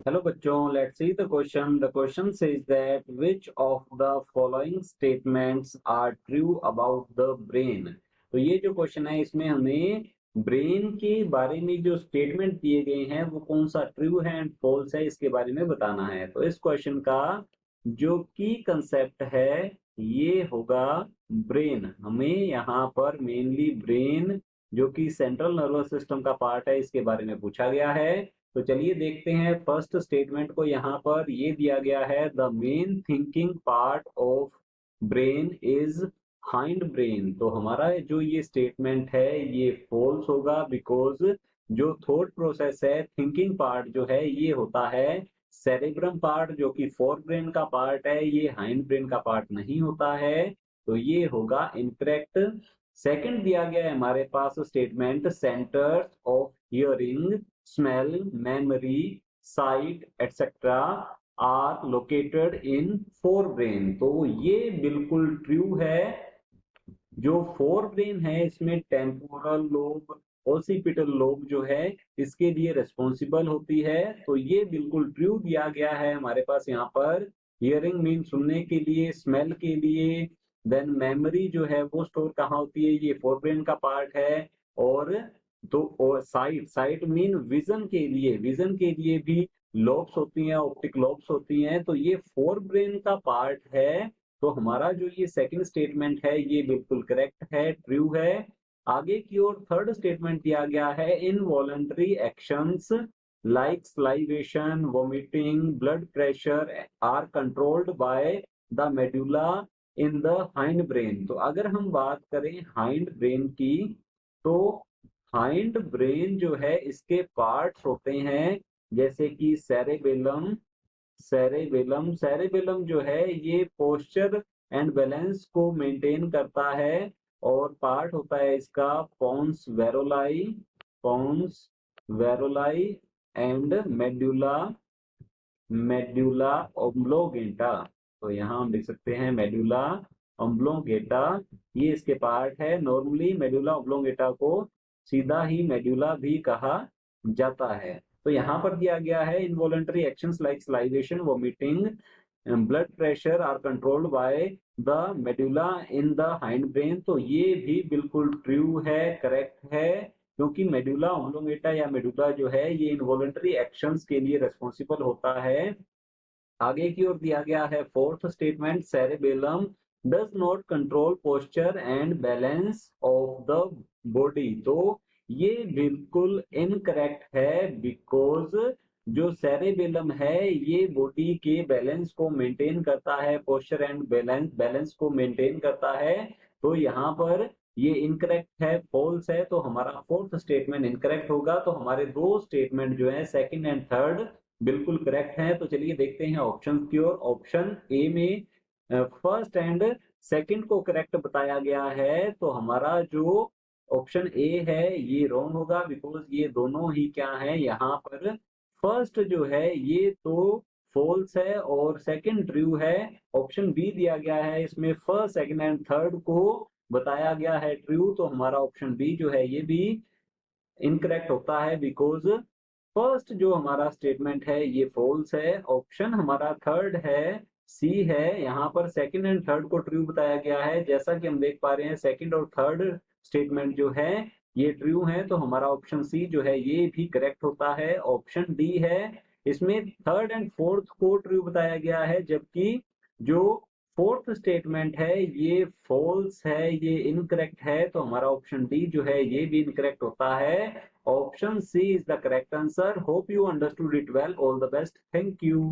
Hello बच्चों, let's see the question. The question says that which of the following statements are true about the brain. तो ये जो question है इसमें हमें ब्रेन के बारे में जो स्टेटमेंट दिए गए हैं वो कौन सा ट्रू है एंड फॉल्स है इसके बारे में बताना है। तो इस क्वेश्चन का जो की कंसेप्ट है ये होगा ब्रेन। हमें यहाँ पर मेनली ब्रेन जो कि सेंट्रल नर्वस सिस्टम का पार्ट है इसके बारे में पूछा गया है। तो चलिए देखते हैं फर्स्ट स्टेटमेंट को। यहाँ पर ये दिया गया है the main thinking part of brain is hind brain. तो हमारा जो ये स्टेटमेंट है ये फॉल्स होगा, बिकॉज जो थॉट प्रोसेस है, थिंकिंग पार्ट जो है ये होता है सेरेब्रम पार्ट, जो कि फोर ब्रेन का पार्ट है, ये हाइंड ब्रेन का पार्ट नहीं होता है। तो ये होगा इनकरेक्ट। सेकंड दिया गया है हमारे पास statement centres of hearing, smell, memory, sight etcetera are located in four brain. तो ये बिल्कुल ट्रू है। जो फोर ब्रेन है इसमें टेम्पोरल लोब, ओसिपिटल लोब जो है इसके लिए रिस्पॉन्सिबल होती है। तो ये बिल्कुल ट्रू दिया गया है हमारे पास यहाँ पर। हियरिंग मीन सुनने के लिए, स्मेल के लिए, देन मेमोरी जो है वो स्टोर कहाँ होती है, ये फोर ब्रेन का पार्ट है। और तो साइट, साइट मीन विजन के लिए, विजन के लिए भी लोब्स होती हैं, ऑप्टिक लोब्स होती हैं। तो ये फोर ब्रेन का पार्ट है। तो हमारा जो ये सेकंड स्टेटमेंट है ये बिल्कुल करेक्ट है, ट्रू है। आगे की ओर थर्ड स्टेटमेंट दिया गया है involuntary actions like salivation, vomiting, blood pressure are controlled by the medulla in the hind brain. तो अगर हम बात करें हाइंड ब्रेन की, तो हाइंड ब्रेन जो है इसके पार्ट्स होते हैं जैसे कि सेरेबेलम। सेरेबेलम जो है ये पोस्चर एंड बैलेंस को मेंटेन करता है। और पार्ट होता है इसका pons varolii, pons varolii and medulla, medulla oblongata. तो यहाँ हम लिख सकते हैं मेडुला ओब्लोगेटा, ये इसके पार्ट है। नॉर्मली मेडुला ओब्लोगेटा को सीधा ही मेडुला भी कहा जाता है। तो यहाँ पर दिया गया है involuntary actions like salivation, vomiting, blood pressure are controlled by the medulla in the hind brain. तो ये भी बिल्कुल ट्रू है, करेक्ट है, क्योंकि मेडुला ओब्लोंगेटा या मेडुला जो है ये इनवॉलंटरी एक्शंस के लिए रिस्पॉन्सिबल होता है। आगे की ओर दिया गया है fourth statement cerebellum does not control posture and balance of the body. तो ये बिल्कुल इनकरेक्ट है, बिकॉज जो सेरेबेलम है ये बॉडी के बैलेंस को मेंटेन करता है, पोस्चर एंड बैलेंस को मेंटेन करता है। तो यहाँ पर ये इनकरेक्ट है, फॉल्स है। तो हमारा फोर्थ स्टेटमेंट इनकरेक्ट होगा। तो हमारे दो स्टेटमेंट जो है सेकंड एंड थर्ड बिल्कुल करेक्ट है। तो चलिए देखते हैं ऑप्शन की ओर। ऑप्शन ए में फर्स्ट एंड सेकंड को करेक्ट बताया गया है। तो हमारा जो ऑप्शन ए है ये रॉन्ग होगा, बिकॉज ये दोनों ही क्या है यहाँ पर, फर्स्ट जो है ये तो फॉल्स है और सेकंड ट्रू है। ऑप्शन बी दिया गया है इसमें फर्स्ट, सेकंड एंड थर्ड को बताया गया है ट्रू। तो हमारा ऑप्शन बी जो है ये भी इनकरेक्ट होता है, बिकॉज फर्स्ट जो हमारा स्टेटमेंट है ये फॉल्स है। ऑप्शन हमारा थर्ड है, सी है, यहाँ पर सेकंड एंड थर्ड को ट्रू बताया गया है। जैसा कि हम देख पा रहे हैं सेकंड और थर्ड स्टेटमेंट जो है ये ट्रू है। तो हमारा ऑप्शन सी जो है ये भी करेक्ट होता है। ऑप्शन डी है, इसमें थर्ड एंड फोर्थ को ट्रू बताया गया है, जबकि जो फोर्थ स्टेटमेंट है ये फॉल्स है, ये इनकरेक्ट है। तो हमारा ऑप्शन डी जो है ये भी इनकरेक्ट होता है। Option C is the correct answer. Hope you understood it well. All the best. Thank you.